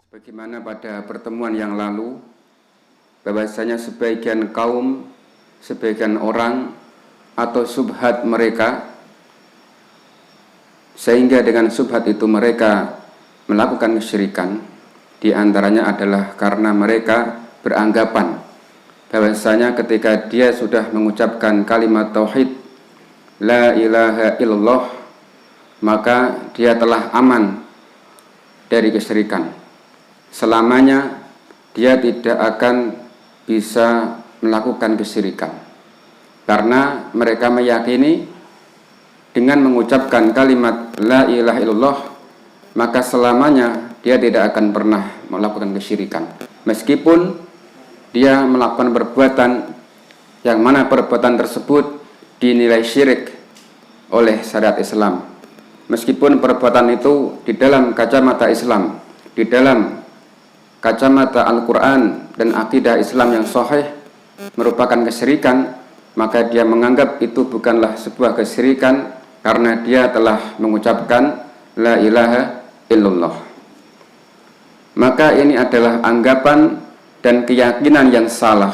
Sebagaimana pada pertemuan yang lalu, bahwasanya sebagian kaum, sebagian orang atau subhat mereka, sehingga dengan subhat itu mereka melakukan kesyirikan, di antaranya adalah karena mereka beranggapan bahwasanya ketika dia sudah mengucapkan kalimat tauhid la ilaha illallah, maka dia telah aman dari kesyirikan. Selamanya dia tidak akan bisa melakukan kesyirikan, karena mereka meyakini dengan mengucapkan kalimat la ilaha illallah maka selamanya dia tidak akan pernah melakukan kesyirikan, meskipun dia melakukan perbuatan yang mana perbuatan tersebut dinilai syirik oleh syariat Islam, meskipun perbuatan itu di dalam kacamata Islam, di dalam kacamata Al-Quran dan akidah Islam yang sahih merupakan kesyirikan, maka dia menganggap itu bukanlah sebuah kesyirikan karena dia telah mengucapkan la ilaha illallah. Maka ini adalah anggapan dan keyakinan yang salah,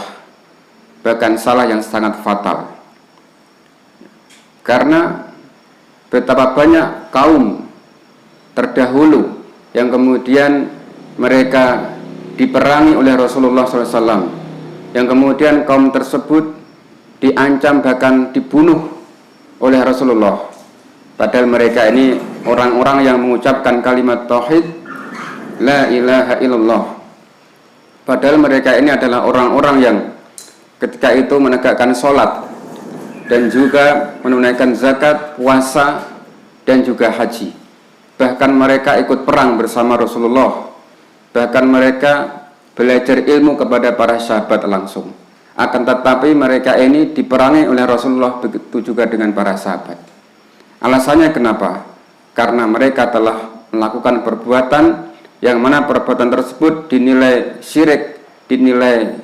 bahkan salah yang sangat fatal, karena betapa banyak kaum terdahulu yang kemudian mereka diperangi oleh Rasulullah SAW, yang kemudian kaum tersebut diancam bahkan dibunuh oleh Rasulullah, padahal mereka ini orang-orang yang mengucapkan kalimat tauhid la ilaha illallah, padahal mereka ini adalah orang-orang yang ketika itu menegakkan sholat dan juga menunaikan zakat, puasa dan juga haji, bahkan mereka ikut perang bersama Rasulullah, bahkan mereka belajar ilmu kepada para sahabat langsung. Akan tetapi mereka ini diperangi oleh Rasulullah, begitu juga dengan para sahabat. Alasannya kenapa? Karena mereka telah melakukan perbuatan yang mana perbuatan tersebut dinilai syirik, dinilai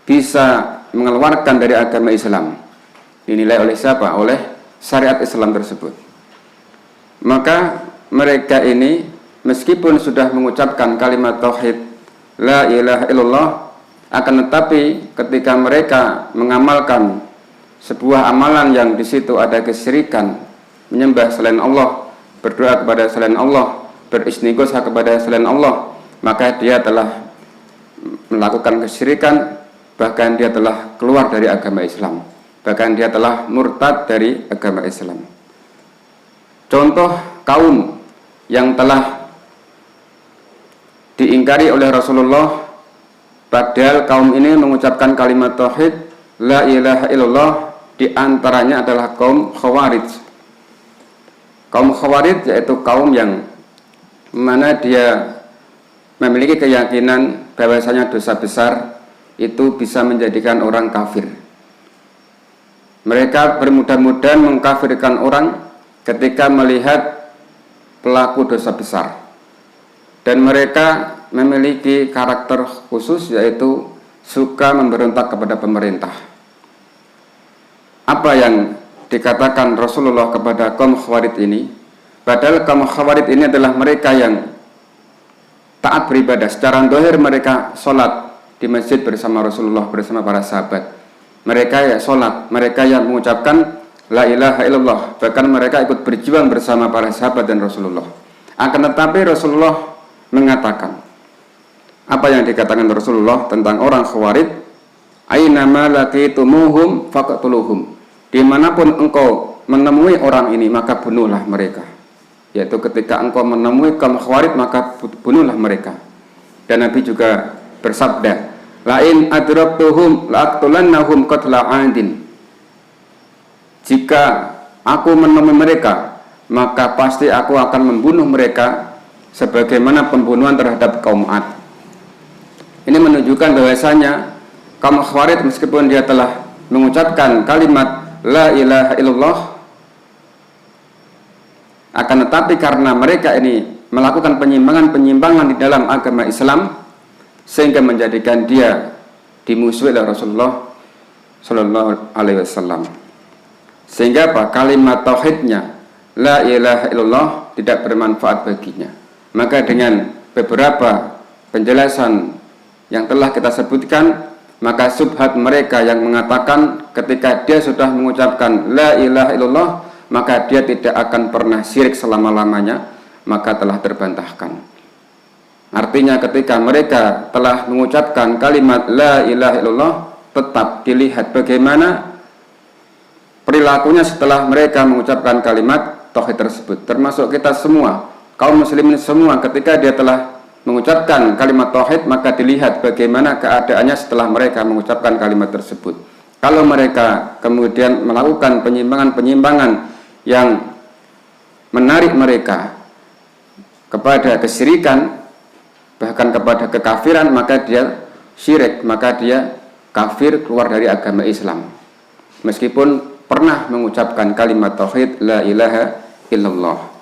bisa mengeluarkan dari agama Islam. Dinilai oleh siapa? Oleh syariat Islam tersebut. Maka mereka ini meskipun sudah mengucapkan kalimat tauhid la ilaha illallah, akan tetapi ketika mereka mengamalkan sebuah amalan yang di situ ada kesyirikan, menyembah selain Allah, berdoa kepada selain Allah, beristighotsah kepada selain Allah, maka dia telah melakukan kesyirikan, bahkan dia telah keluar dari agama Islam, bahkan dia telah murtad dari agama Islam. Contoh kaum yang telah diingkari oleh Rasulullah, padahal kaum ini mengucapkan kalimat tauhid la ilaha illallah, di antaranya adalah kaum Khawarij. Kaum Khawarij yaitu kaum yang mana dia memiliki keyakinan bahwasanya dosa besar itu bisa menjadikan orang kafir. Mereka bermudah-mudahan mengkafirkan orang ketika melihat pelaku dosa besar, dan mereka memiliki karakter khusus, yaitu suka memberontak kepada pemerintah. Apa yang dikatakan Rasulullah kepada kaum Khawarij ini, padahal kaum Khawarij ini adalah mereka yang taat beribadah. Secara zahir mereka sholat di masjid bersama Rasulullah, bersama para sahabat. Mereka ya sholat, mereka yang mengucapkan la ilaha illallah, bahkan mereka ikut berjuang bersama para sahabat dan Rasulullah. Akan tetapi Rasulullah mengatakan, apa yang dikatakan Rasulullah tentang orang Khawarij, ainama laqitumuhum faqtuluhum, dimanapun engkau menemui orang ini maka bunuhlah mereka. Yaitu ketika engkau menemui kaum Khawarij maka bunuhlah mereka. Dan Nabi juga bersabda, lain adraktuhum laqtulannahum qatla 'adin, jika aku menemui mereka maka pasti aku akan membunuh mereka sebagaimana pembunuhan terhadap kaum Ad. Ini menunjukkan bahwasanya kaum Khawarij meskipun dia telah mengucapkan kalimat la ilaha illallah, akan tetapi karena mereka ini melakukan penyimpangan-penyimpangan di dalam agama Islam, sehingga menjadikan dia dimusuhi oleh Rasulullah Sallallahu Alaihi Wasallam. Sehingga apa? Kalimat tauhidnya la ilaha illallah tidak bermanfaat baginya. Maka dengan beberapa penjelasan yang telah kita sebutkan, maka subhat mereka yang mengatakan ketika dia sudah mengucapkan la ilaha illallah maka dia tidak akan pernah syirik selama-lamanya, maka telah terbantahkan. Artinya ketika mereka telah mengucapkan kalimat la ilaha illallah, tetap dilihat bagaimana perilakunya setelah mereka mengucapkan kalimat tauhid tersebut. Termasuk kita semua, kaum muslimin semua, ketika dia telah mengucapkan kalimat tauhid, maka dilihat bagaimana keadaannya setelah mereka mengucapkan kalimat tersebut. Kalau mereka kemudian melakukan penyimpangan-penyimpangan yang menarik mereka kepada kesyirikan, bahkan kepada kekafiran, maka dia syirik, maka dia kafir, keluar dari agama Islam, meskipun pernah mengucapkan kalimat tauhid la ilaha illallah.